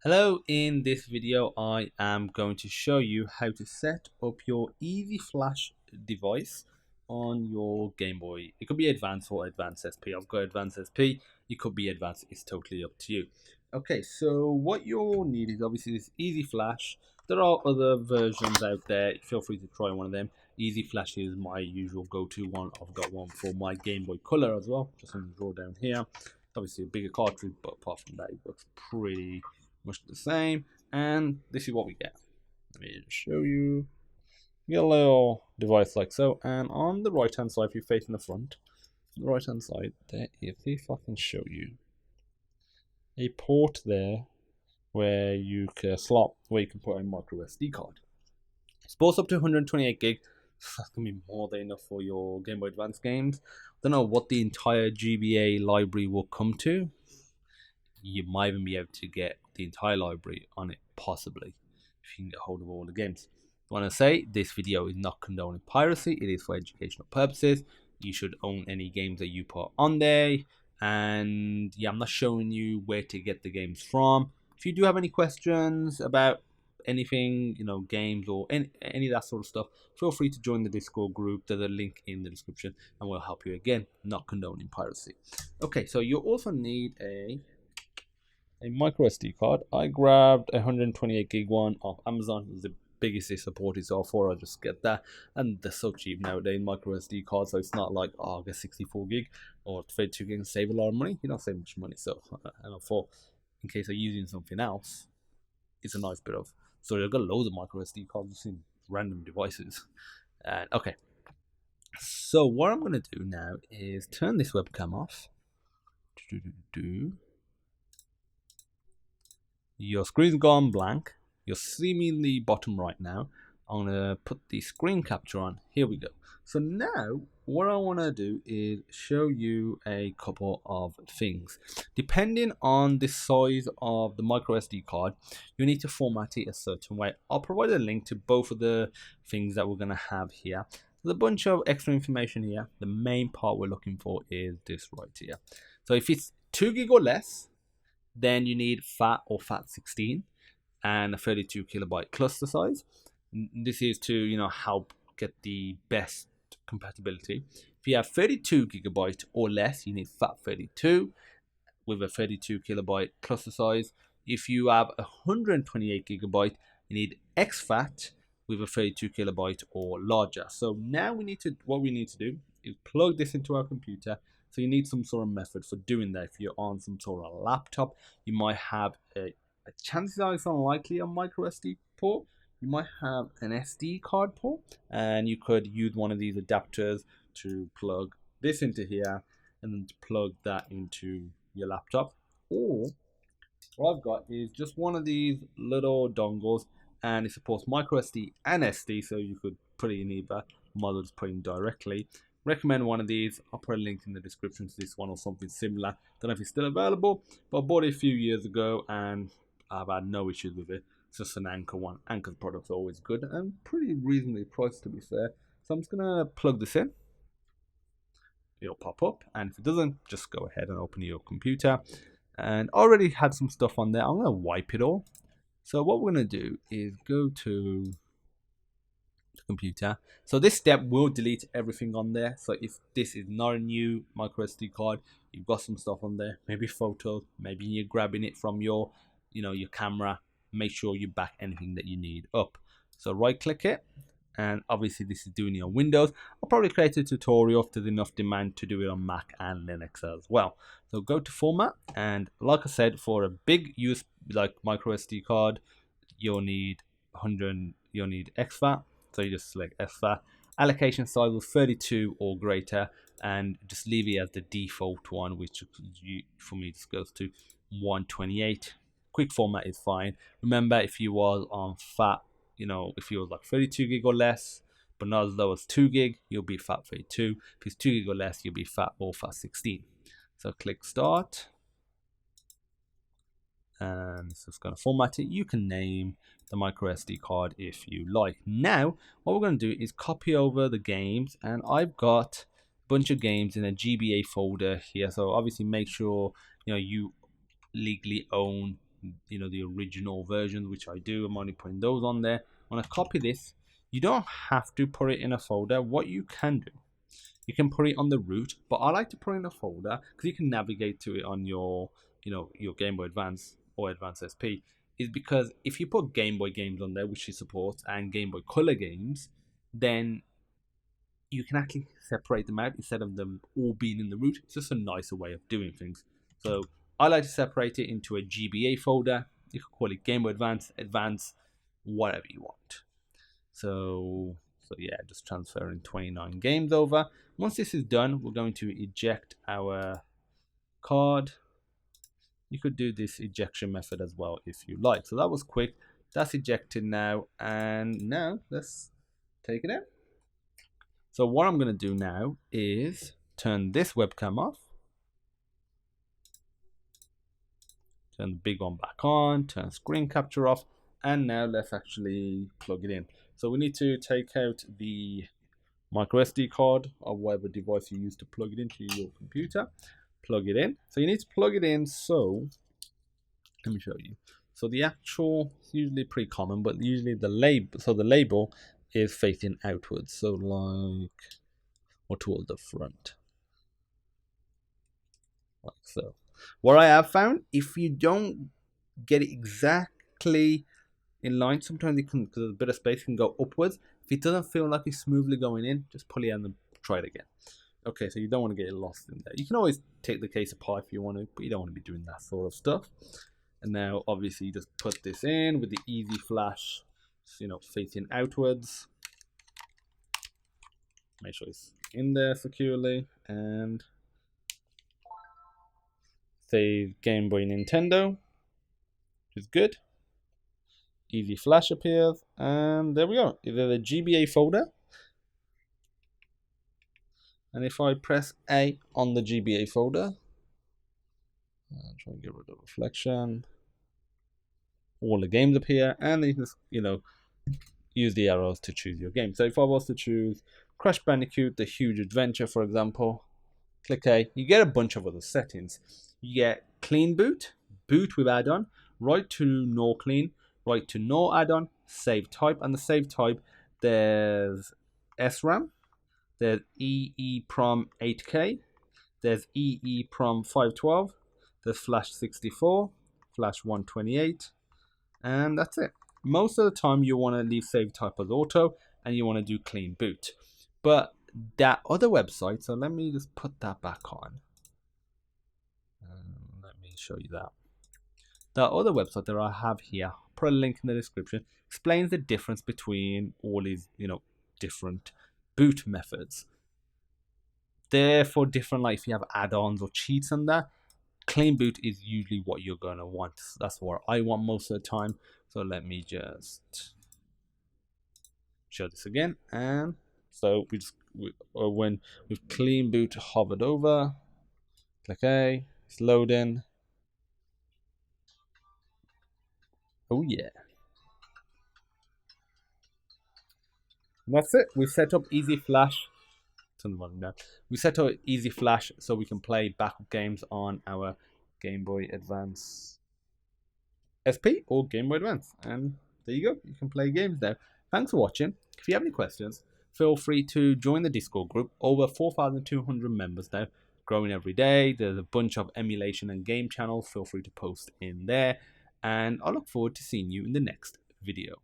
Hello, in this video I am going to show you how to set up your EZFlash device on your Game Boy. It could be advanced or advanced SP. I've got advanced SP, it could be advanced, it's totally up to you. Okay, so what you'll need is obviously this EZFlash. There are other versions out there, feel free to try one of them. EZFlash is my usual go-to one. I've got one for my Game Boy Color as well, just in the drawer down here. Obviously a bigger cartridge, but apart from that it looks pretty much the same. And this is what we get. Let me just show you. You get a little device like so, and on the right hand side, if you're facing the front, on the right hand side there is, if I can show you, a port there where you can slot where you can put a micro SD card. It's both up to 128 gig. That's gonna be more than enough for your Game Boy Advance games. Don't know what the entire GBA library will come to. You might even be able to get the entire library on it, possibly, if you can get hold of all the games. I want to say this video is not condoning piracy. It is for educational purposes. You should own any games that you put on there, and yeah, I'm not showing you where to get the games from. If you do have any questions about anything, games or any of that sort of stuff, feel free to join the Discord group. There's a link in the description and we'll help you. Again, not condoning piracy. Okay, so you also need a micro SD card. I grabbed a 128 gig one off Amazon. It was the biggest they supported, so I thought I'd just get that. And they're so cheap nowadays, micro SD cards, so it's not like, I'll get 64 gig or 32 gig and save a lot of money. You don't save much money. So, and I thought, in case I'm using something else, it's a nice bit of. So I've got loads of micro SD cards in random devices. And okay, so what I'm gonna do now is turn this webcam off. Your screen's gone blank. You'll see me in the bottom right now. I'm gonna put the screen capture on. Here we go. So now what I want to do is show you a couple of things. Depending on the size of the micro SD card, you need to format it a certain way. I'll provide a link to both of the things that we're gonna have here. There's a bunch of extra information here. The main part we're looking for is this right here. So if it's 2 gig or less, then you need FAT or FAT16 and a 32 kilobyte cluster size. This is to help get the best compatibility. If you have 32 gigabyte or less, you need FAT32 with a 32 kilobyte cluster size. If you have 128 gigabyte, you need exFAT with a 32 kilobyte or larger. So now what we need to do is plug this into our computer. So you need some sort of method for doing that. If you're on some sort of laptop, you might have chances are it's unlikely a micro SD port. You might have an SD card port, and you could use one of these adapters to plug this into here and then to plug that into your laptop. Or what I've got is just one of these little dongles, and it supports micro SD and SD, so you could put it in either. Might as well just put it in directly. Recommend one of these. I'll put a link in the description to this one or something similar. Don't know if it's still available, but I bought it a few years ago and I've had no issues with it. It's just an Anker one. Anker's products are always good and pretty reasonably priced, to be fair. So I'm just gonna plug this in. It'll pop up, and if it doesn't, just go ahead and open your computer. And I already had some stuff on there. I'm gonna wipe it all. So what we're gonna do is go to computer. So this step will delete everything on there. So if this is not a new micro SD card, you've got some stuff on there, maybe photos, maybe you're grabbing it from your your camera. Make sure you back anything that you need up. So right click it, and obviously this is doing it on Windows. I'll probably create a tutorial if there's enough demand to do it on Mac and Linux as well. So go to format, and like I said, for a big use like micro SD card, you'll need exFAT. So you just select exFAT. Allocation size was 32 or greater, and just leave it as the default one, which for me just goes to 128. Quick format is fine. Remember, if you was on FAT, if you was like 32 gig or less, but not as low as 2 gig, you'll be FAT32. If it's 2 gig or less, you'll be FAT or FAT16. So click start, and it's just going to format it. You can name the micro SD card if you like. Now what we're going to do is copy over the games, and I've got a bunch of games in a GBA folder here. So obviously make sure you legally own the original versions, which I do. I'm only putting those on there. When I copy this, you don't have to put it in a folder. What you can do, you can put it on the root, but I like to put it in a folder because you can navigate to it on your your Game Boy Advance or Advance SP. Is because if you put Game Boy games on there, which it supports, and Game Boy Color games, then you can actually separate them out instead of them all being in the root. It's just a nicer way of doing things. So I like to separate it into a GBA folder. You can call it Game Boy Advance, Advance, whatever you want. So yeah, just transferring 29 games over. Once this is done, we're going to eject our card. You could do this ejection method as well if you like. So that was quick. That's ejected now, and now let's take it out. So what I'm going to do now is turn this webcam off, turn the big one back on, turn screen capture off, and now let's actually plug it in. So we need to take out the micro SD card or whatever device you use to plug it into your computer. Plug it in. So you need to plug it in. So let me show you. So the actual, it's usually pretty common, but usually the label, so the label is facing outwards, so like, or towards the front, like so. What I have found, if you don't get it exactly in line, sometimes it can, because a bit of space, can go upwards. If it doesn't feel like it's smoothly going in, just pull it in and try it again. Okay, so you don't want to get it lost in there. You can always take the case apart if you want to, but you don't want to be doing that sort of stuff. And now, obviously, you just put this in with the EZFlash, facing outwards. Make sure it's in there securely, and save Game Boy Nintendo, which is good. EZFlash appears, and there we go. It's the GBA folder. And if I press A on the GBA folder, and try and get rid of reflection, all the games appear, and you just use the arrows to choose your game. So if I was to choose Crash Bandicoot, The Huge Adventure, for example, click A, you get a bunch of other settings. You get clean boot, boot with add-on, write to no clean, write to no add-on, save type, and the save type, there's SRAM, there's EEPROM 8K, there's EEPROM 512, there's Flash 64, Flash 128, and that's it. Most of the time you want to leave save type as auto, and you want to do clean boot. But that other website, so let me just put that back on. Let me show you that. That other website that I have here, put a link in the description, explains the difference between all these, different boot methods. Therefore, different, like if you have add-ons or cheats and that, clean boot is usually what you're going to want. That's what I want most of the time. So let me just show this again. And so when with clean boot hovered over, click A, it's loading. Oh yeah. And that's it. We've set up EZFlash. We set up EZFlash so we can play backup games on our Game Boy Advance SP or Game Boy Advance. And there you go. You can play games now. Thanks for watching. If you have any questions, feel free to join the Discord group. Over 4,200 members now, growing every day. There's a bunch of emulation and game channels. Feel free to post in there. And I look forward to seeing you in the next video.